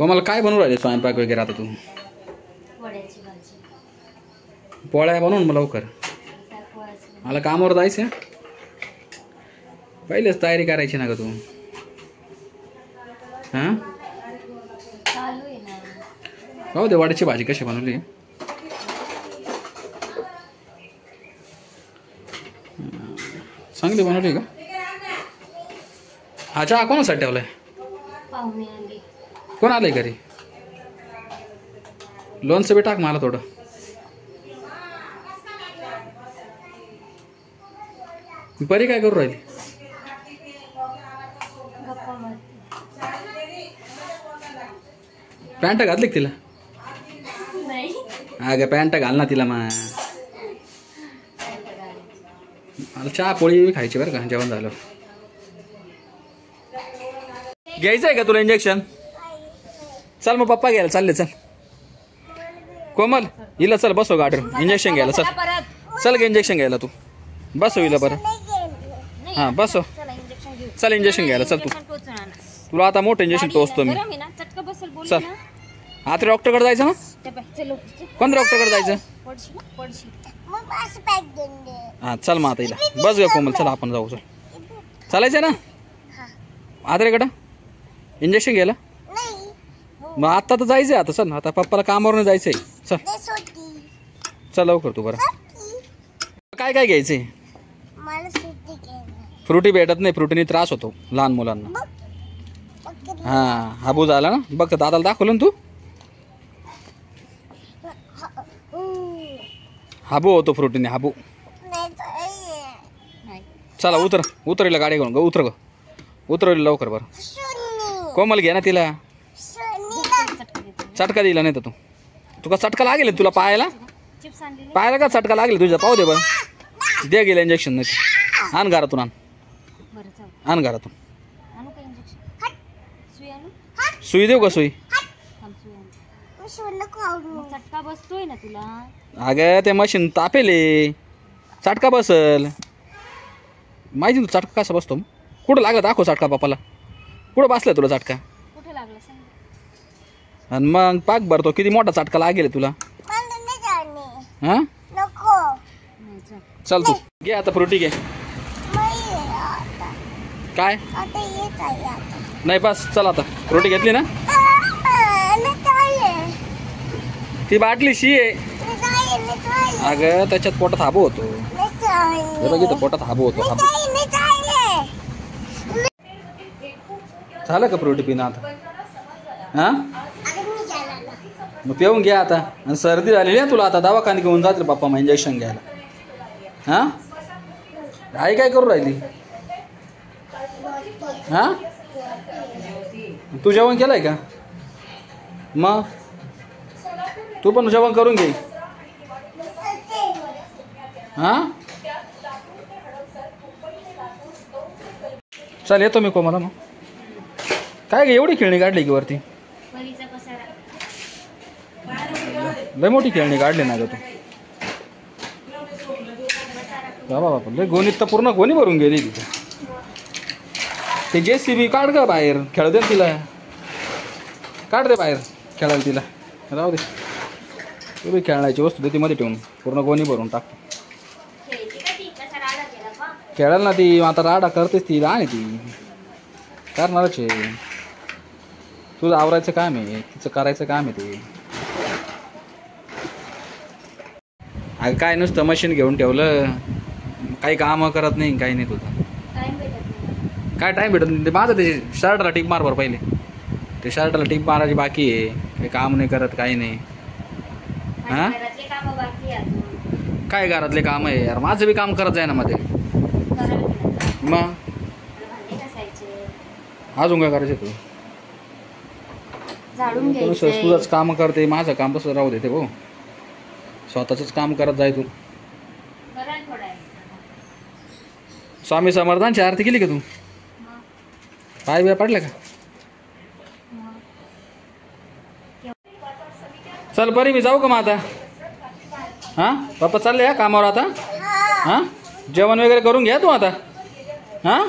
कोमल काय बनवू राहिले स्वयंपाक वगैरे आता तू? वड्याची भाजी. पोळ्या बनवून मग लवकर. मला कामावर जायचं. पहिलेच तयारी करायची ना ग तू. हां चालू आहे ना. हो दे. वड्याची भाजी कशी बनवली? चांगली बनवली का? हा चहा कोणासाठी ठेवलाय? पाहुणे आले. कोण आलंय घरी? लोणचं बी टाक मला थोडं. परी काय करू राहिली? गप्पा मारते. पॅन्ट घातली का तिला? नाही. अगं पॅन्ट घाल ना तिला. मग मला चहा पोळी खायची बरं का जेवण झालं. घ्यायचं आहे का तुला इंजेक्शन? चल मग पप्पा घ्यायला चालले. चल कोमल हिला चल बसव गाडीवर इंजेक्शन घ्यायला. चल चल गे इंजेक्शन घ्यायला. तू बसव हिला बरं. हां बसव. चल इंजेक्शन घ्यायला. चल तू. तुला आता मोठं इंजेक्शन टोचतो मी. चल आता डॉक्टरकडे जायचं ना. कोणत्या डॉक्टरकडे जायचं? हां चल मग आता हिला बस ग कोमल. चल आपण जाऊ. चल चालायचं ना आदरेकडं इंजेक्शन घ्यायला. मग आता तर जायचंय. आता चल आता पप्पाला कामावरून जायचंय. चल चल लवकर तू. बरं काय काय घ्यायचंय? फ्रुटी भेटत नाही. फ्रुटीने त्रास होतो लहान मुलांना. हां हाबू झाला ना. बघ दादाला दाखवलं ना तू. हाबू होतो फ्रुटीने. हाबू. चला उतर. उतरला गाडी घेऊन ग. उतर ग. उतरवली लवकर. बरं कोमल घे ना तिला. चटका दिला नाही तर तुका चटका लागेल तुला पायाला. पायाला का चटका लागेल तुझ्या? पाहू दे बरं. दे गेलं इंजेक्शन. नाही आण घरातून. आण घरातून. सुई देऊ का? सुई चटका बसतोय ना तुला. अगं ते मशीन तापेले. चटका बसल माहिती. तू चटका कसा बसतो? कुठं लागला दाखव चटका पप्पाला. कुठं बसलाय तुला चटका? कुठे लागला सांग. आणि मग पाक भरतो. किती मोठा चटका लागेल तुला? हां चल तू घे आता फ्रुटी घे. काय नाही बस. चल आता फ्रुटी घेतली ना. ती बाटली शी आहे. अगं त्याच्यात पोटात हाबू होतो. हे बघितलं पोटात हाबू होतो. हाबू झालं का फ्रुटी पिणं आता? हां मग पिऊन घ्या आता. आणि सर्दी झालेली आहे तुला. आता दवाखान्यात घेऊन जातील पप्पा मग इंजेक्शन घ्यायला. हां आई काय करू राहिली? हां तू जेवण केलंय का? मग तू पण जेवण करून घे. हां चल येतो मी कोमला. मग काय ग एवढी खेळणी काढली की वरती? लय मोठी खेळणी काढली ना ग तू. बाबा बाबा लय गोणीत तर पूर्ण गोणी भरून गेली तिथे. ते JCB काढ का बाहेर. खेळू दे तिला. काढ दे बाहेर खेळायला तिला. राहू दे. तू बी खेळण्याची वस्तू दे ती मध्ये ठेवून. पूर्ण गोणी भरून टाक. खेळायला ना ती. आता राडा करतेच ती. लहान आहे ती. करणारच आहे. तुझं आवरायचं काम आहे. तिचं करायचं काम आहे ते. अगं काय नुसतं मशीन घेऊन ठेवलं. काही कामं करत नाही. काही नाही तुझं. काय टाईम भेटत नाही. ते माझं ते शर्टला टीप मार बरं पहिले. ते शर्टला टीप मारायची बाकी आहे. काही काम नाही करत. काही नाही. हां काय घरातले काम आहे यार. माझं बी काम करत जाय ना मध्ये. मग अजून काय करायचं तू? तुझंच काम करते. माझं काम तसं राहू देते भाऊ. स्वतःच काम करत जाय तू. स्वामी समर्थांची आरती केली का तू? पाय बिया पडलं का? चल परी मी जाऊ का मग आता? हां पप्पा चालले या कामावर आता. हां जेवण वगैरे करून घ्या तू आता. हां